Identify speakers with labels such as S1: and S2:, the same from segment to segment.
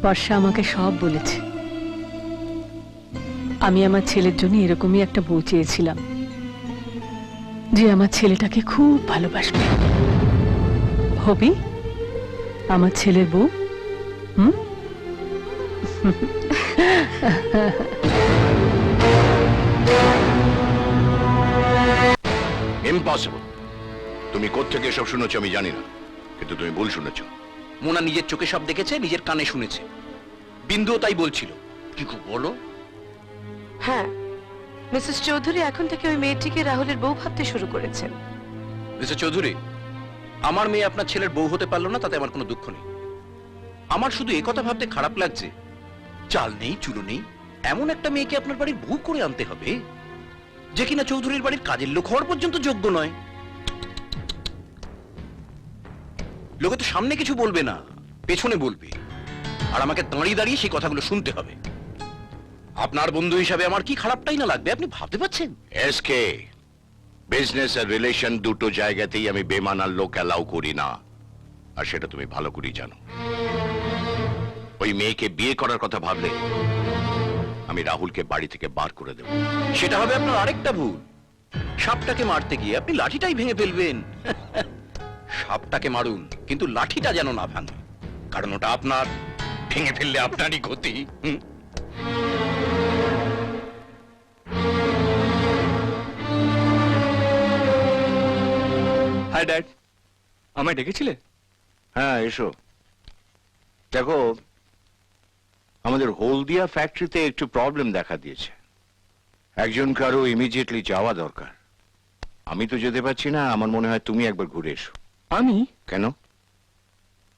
S1: বর্ষা আমাকে সব বলেছে। আমি আমার ছেলের জন্য এরকমই একটা বউ চেয়েছিলাম, যে আমার ছেলেটাকে খুব ভালোবাসবে। হবি আমার ছেলের বউ?
S2: ইম্পসিবল। তুমি কোত্থেকে এসব শুনেছো আমি জানি না, কিন্তু তুমি ভুল শুনেছো।
S3: মোনা নিজের চোখে সব দেখেছে, নিজের কানে শুনেছে। বিন্দুও তাই বলছিল। কি খুব বলো?
S4: হ্যাঁ, মিসেস চৌধুরী এখন থেকে ওই মেয়েটিকে রাহুলের বউ ভাবতে শুরু করেছেন।
S3: মিস্টার চৌধুরী, আমার মেয়ে আপনার ছেলের বউ হতে পারলো না, তাতে আমার কোনো দুঃখ নেই। আমার শুধু একথা ভাবতে খারাপ লাগছে, চাল নেই চুলো নেই এমন একটা মেয়েকে আপনার বাড়ির বউ করে আনতে হবে, যে কিনা চৌধুরীর বাড়ির কাজের লোক হওয়ার পর্যন্ত যোগ্য নয়। লোকে তো সামনে কিছু বলবে না, পেছনে বলবে, আর আমাকে দাঁড়িয়ে দাঁড়িয়ে সেই কথাগুলো শুনতে হবে। আপনার বন্ধু হিসাবে আমার কি খারাপটাই না লাগবে, আপনি ভাবতে পারছেন?
S2: এসকে, বিজনেস আর রিলেশন দুটো জায়গাতেই আমি বেমানার লোক অ্যালাউ করি না, আর সেটা তুমি ভালো করেই জানো। ওই মেয়েকে বিয়ে করার কথা ভাবলে আমি রাহুলকে বাড়ি থেকে বার করে দেব।
S3: সেটা হবে আপনার আরেকটা ভুল। সাপটাকে মারতে গিয়ে আপনি লাঠিটাই ভেঙে ফেলবেন। সাপটাকে মারুন, কিন্তু লাঠিটা যেন না ভাঙে, কারণ ওটা আপনার, ভেঙে ফেললে আপনারই ক্ষতি।
S5: হাই ড্যাড, আমায় ডেকেছিলে?
S2: হ্যাঁ এসো। দেখো, আমাদের হলদিয়া ফ্যাক্টরিতে একটু প্রবলেম দেখা দিয়েছে। একজন কারো ইমিডিয়েটলি যাওয়া দরকার। আমি তো যেতে পারছি না, আমার মনে হয় তুমি একবার ঘুরে এসো।
S5: আমি?
S2: কেন,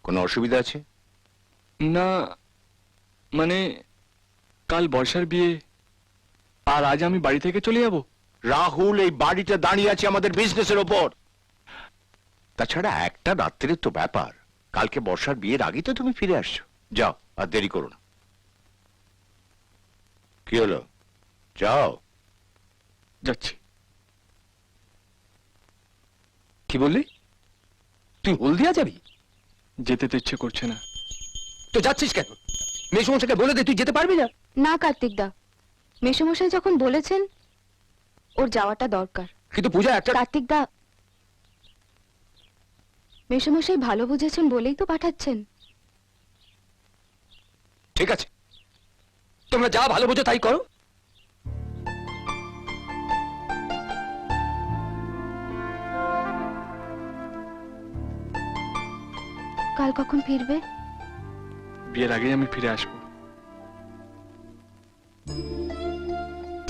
S2: কোনো অসুবিধা আছে?
S5: না, মানে কাল বর্ষার বিয়ে, আর আজ আমি বাড়ি থেকে চলে যাব।
S2: রাহুল, এই বাড়িটা দাঁড়িয়ে আছে আমাদের বিজনেসের ওপর। তাছাড়া একটা রাত্রের তো ব্যাপার, কালকে বর্ষার বিয়ের আগে তো তুমি ফিরে আসছো। যাও, আর দেরি করো না। কি হলো, যাও।
S5: যাচ্ছি। কি বললি? তুই হলদিয়া যাবি? যেতে তো ইচ্ছে করছে না।
S3: তো যাচ্ছিস কেন? মেসমশাইকে বলে দে তুই যেতে পারবি না।
S6: না কার্তিক দা, মেসোমশাই যখন বলেছেন ওর যাওয়াটা দরকার।
S3: কিন্তু পূজা একটা...
S6: কার্তিক দা, মেসোমশাই ভালো বুঝেছেন বলেই তো পাঠাচ্ছেন।
S3: ঠিক আছে, তোমরা যা ভালো বোঝো তাই করো।
S6: কাল কখন ফিরবে?
S5: বিয়ের আগেই আমি ফিরে আসবো।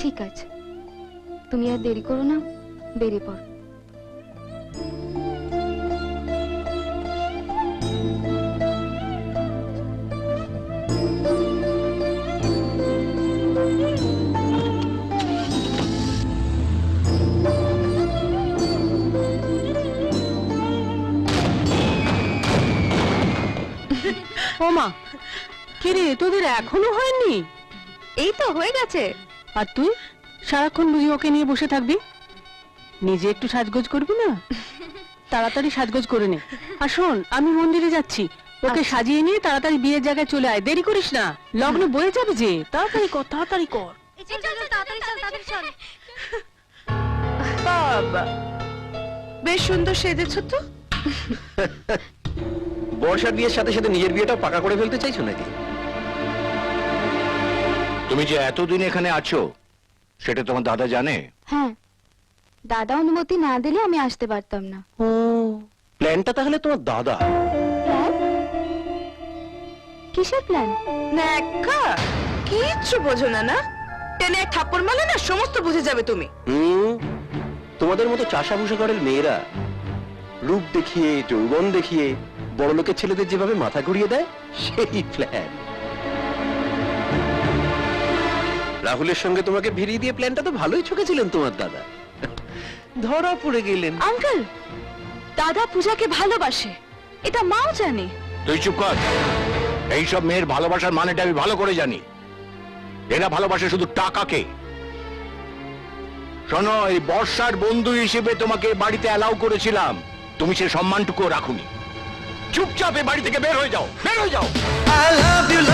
S6: ঠিক আছে, তুমি আর দেরি করো না, বেরিয়ে পড়।
S1: ওমা, কিরে তোদের এখনো হয়নি?
S6: এই তো হয়ে গেছে।
S1: আর তুই সারাক্ষণ বুঝি ওকে নিয়ে বসে থাকবি? নিজে একটু সাজগোজ করবি না? তাড়াতাড়ি সাজগোজ করে নে। আর শোন, আমি মন্দিরে যাচ্ছি, ওকে সাজিয়ে নিয়ে তাড়াতাড়ি বিয়ের জায়গায় চলে আয়, দেরি করিস না, লগ্ন বয়ে যাবে যে। তাড়াতাড়ি কর, তাড়াতাড়ি কর।
S4: বাবা, বেশ সুন্দর সেজেছ তো।
S3: বর্ষার বিয়ের সাথে সাথে নিজের বিয়েটাও পাকা করে ফেলতে চাইছো নাকি?
S2: তুমি যে এতদিন এখানে আছো সেটা তোমার দাদা জানে?
S6: হ্যাঁ, দাদা অনুমতি না দিলে আমি আসতে পারতাম না।
S1: ও,
S3: প্ল্যানটা তাহলে তোমার দাদা?
S6: প্ল্যান? কিসের প্ল্যান?
S4: ন্যাকা, কিচ্ছু বোঝো না। না টেনে এক থাপ্পড় মারলে না সমস্ত বুঝে যাবে তুমি।
S3: তোমাদের মতো চাষা ভুষাগরের মেয়েরা রূপ দেখিয়ে, যৌবন দেখিয়ে বড় লোকের ছেলেদের যেভাবে মাথা ঘুরিয়ে দেয়, সেই প্ল্যান। রাহুলের সঙ্গে তোমাকে ভিড়িয়ে দিয়ে প্ল্যানটা তো ভালোই ছকেছিলেন তোমার দাদা, ধরা পড়ে গেলেন।
S6: আঙ্কেল, দাদা পূজাকে ভালোবাসে, এটা মাও জানে।
S2: তুই চুপ কর। এইসব মেয়ের ভালোবাসার মানেটা আমি ভালো করে জানি। এরা ভালোবাসে শুধু টাকাকে। শোনো, এই বর্ষার বন্ধু হিসেবে তোমাকে বাড়িতে অ্যালাউ করেছিলাম, তুমি সে সম্মানটুকু রাখুনি। চুপচাপ এ বাড়ি থেকে বের হয়ে যাও, বের হয়ে যাও।
S7: I love you.